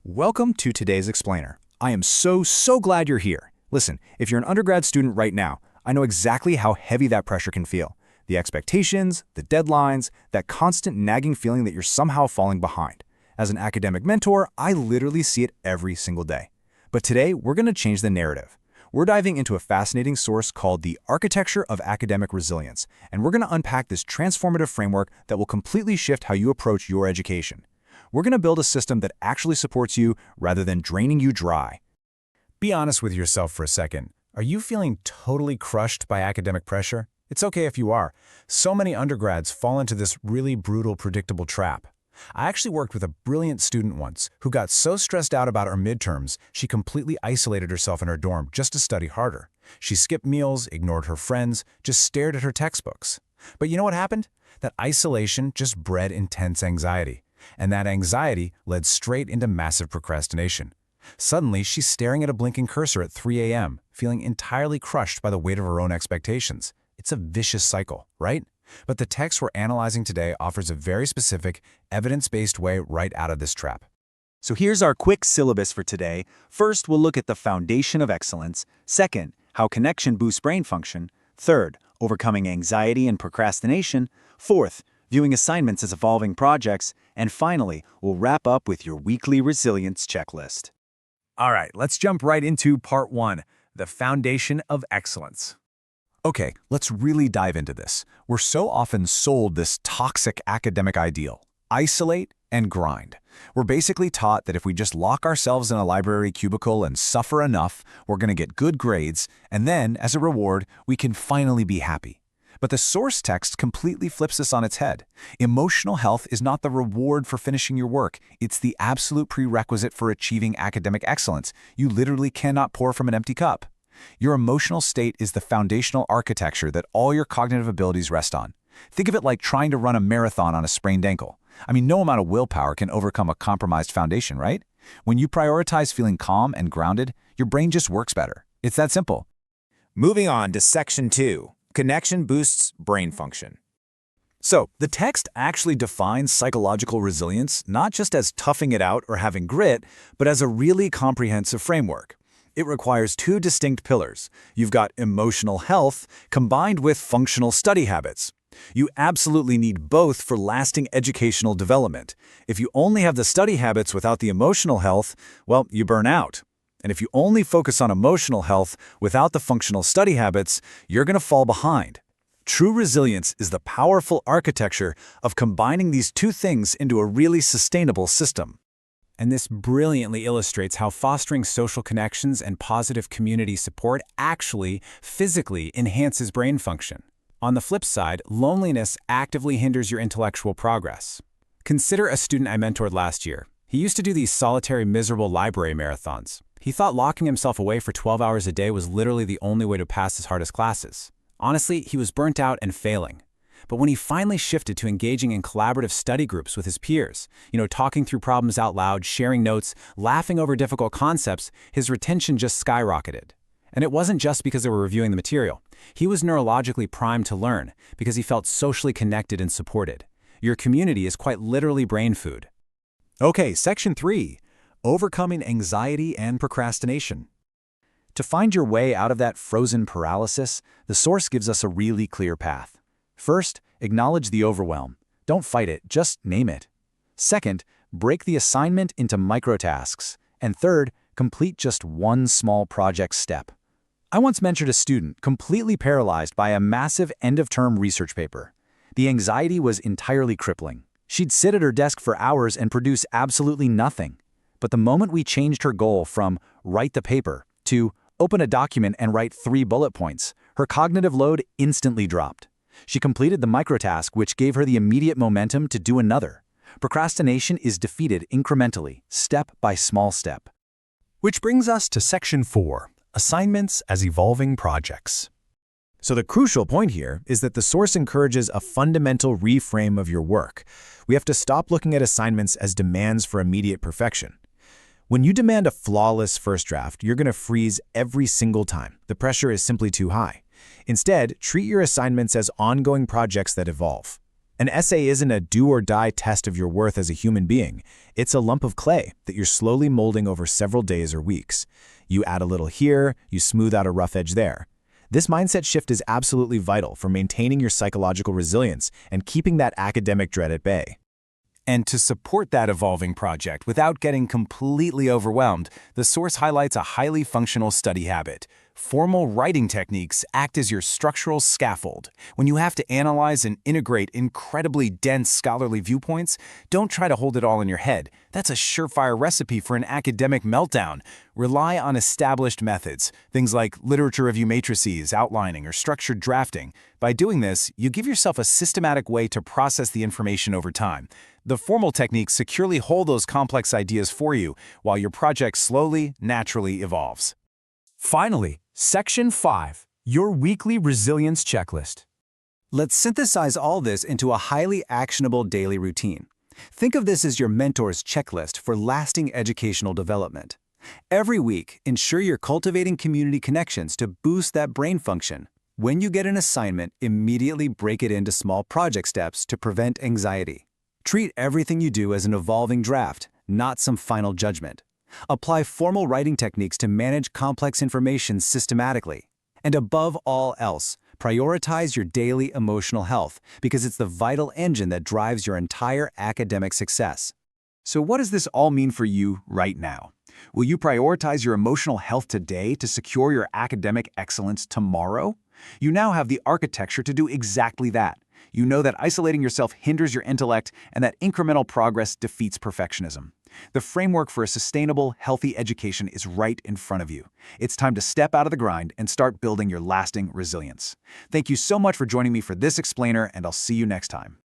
Welcome to today's explainer. I am so glad you're here. Listen, if you're an undergrad student right now, I know exactly how heavy that pressure can feel. The expectations, the deadlines, that constant nagging feeling that you're somehow falling behind. As an academic mentor, I literally see it every single day. But today, we're going to change the narrative. We're diving into a fascinating source called the Architecture of Academic Resilience, and we're going to unpack this transformative framework that will completely shift how you approach your education. We're going to build a system that actually supports you rather than draining you dry. Be honest with yourself for a second. Are you feeling totally crushed by academic pressure? It's okay if you are. So many undergrads fall into this really brutal, predictable trap. I actually worked with a brilliant student once who got so stressed out about her midterms, she completely isolated herself in her dorm just to study harder. She skipped meals, ignored her friends, just stared at her textbooks. But you know what happened? That isolation just bred intense anxiety. And that anxiety led straight into massive procrastination. Suddenly, she's staring at a blinking cursor at 3 a.m., feeling entirely crushed by the weight of her own expectations. It's a vicious cycle, right? But the text we're analyzing today offers a very specific, evidence-based way right out of this trap. So here's our quick syllabus for today. First, we'll look at the foundation of excellence. Second, how connection boosts brain function. Third, overcoming anxiety and procrastination. Fourth, viewing assignments as evolving projects. And finally, we'll wrap up with your weekly resilience checklist. All right, let's jump right into part 1, the foundation of excellence. Okay, let's really dive into this. We're so often sold this toxic academic ideal: isolate and grind. We're basically taught that if we just lock ourselves in a library cubicle and suffer enough, we're going to get good grades, and then, as a reward, we can finally be happy. But the source text completely flips this on its head. Emotional health is not the reward for finishing your work. It's the absolute prerequisite for achieving academic excellence. You literally cannot pour from an empty cup. Your emotional state is the foundational architecture that all your cognitive abilities rest on. Think of it like trying to run a marathon on a sprained ankle. I mean, no amount of willpower can overcome a compromised foundation, right? When you prioritize feeling calm and grounded, your brain just works better. It's that simple. Moving on to section 2. Connection boosts brain function. So, the text actually defines psychological resilience not just as toughing it out or having grit, but as a really comprehensive framework. It requires 2 distinct pillars. You've got emotional health combined with functional study habits. You absolutely need both for lasting educational development. If you only have the study habits without the emotional health, well, you burn out. And if you only focus on emotional health without the functional study habits, you're going to fall behind. True resilience is the powerful architecture of combining these 2 things into a really sustainable system. And this brilliantly illustrates how fostering social connections and positive community support actually, physically enhances brain function. On the flip side, loneliness actively hinders your intellectual progress. Consider a student I mentored last year. He used to do these solitary, miserable library marathons. He thought locking himself away for 12 hours a day was literally the only way to pass his hardest classes. Honestly, he was burnt out and failing. But when he finally shifted to engaging in collaborative study groups with his peers, talking through problems out loud, sharing notes, laughing over difficult concepts, his retention just skyrocketed. And it wasn't just because they were reviewing the material. He was neurologically primed to learn because he felt socially connected and supported. Your community is quite literally brain food. Okay, section 3. Overcoming anxiety and procrastination. To find your way out of that frozen paralysis, the source gives us a really clear path. First, acknowledge the overwhelm. Don't fight it, just name it. Second, break the assignment into microtasks. And third, complete just one small project step. I once mentored a student completely paralyzed by a massive end-of-term research paper. The anxiety was entirely crippling. She'd sit at her desk for hours and produce absolutely nothing. But the moment we changed her goal from write the paper to open a document and write 3 bullet points, her cognitive load instantly dropped. She completed the microtask, which gave her the immediate momentum to do another. Procrastination is defeated incrementally, step by small step. Which brings us to section 4, assignments as evolving projects. So the crucial point here is that the source encourages a fundamental reframe of your work. We have to stop looking at assignments as demands for immediate perfection. When you demand a flawless first draft, you're going to freeze every single time. The pressure is simply too high. Instead, treat your assignments as ongoing projects that evolve. An essay isn't a do-or-die test of your worth as a human being. It's a lump of clay that you're slowly molding over several days or weeks. You add a little here, you smooth out a rough edge there. This mindset shift is absolutely vital for maintaining your psychological resilience and keeping that academic dread at bay. And to support that evolving project without getting completely overwhelmed, the source highlights a highly functional study habit. Formal writing techniques act as your structural scaffold. When you have to analyze and integrate incredibly dense scholarly viewpoints, don't try to hold it all in your head. That's a surefire recipe for an academic meltdown. Rely on established methods, things like literature review matrices, outlining, or structured drafting. By doing this, you give yourself a systematic way to process the information over time. The formal techniques securely hold those complex ideas for you, while your project slowly, naturally evolves. Finally, Section 5, your weekly resilience checklist. Let's synthesize all this into a highly actionable daily routine. Think of this as your mentor's checklist for lasting educational development. Every week, ensure you're cultivating community connections to boost that brain function. When you get an assignment, immediately break it into small project steps to prevent anxiety. Treat everything you do as an evolving draft, not some final judgment. Apply formal writing techniques to manage complex information systematically. And above all else, prioritize your daily emotional health because it's the vital engine that drives your entire academic success. So what does this all mean for you right now? Will you prioritize your emotional health today to secure your academic excellence tomorrow? You now have the architecture to do exactly that. You know that isolating yourself hinders your intellect and that incremental progress defeats perfectionism. The framework for a sustainable, healthy education is right in front of you. It's time to step out of the grind and start building your lasting resilience. Thank you so much for joining me for this explainer, and I'll see you next time.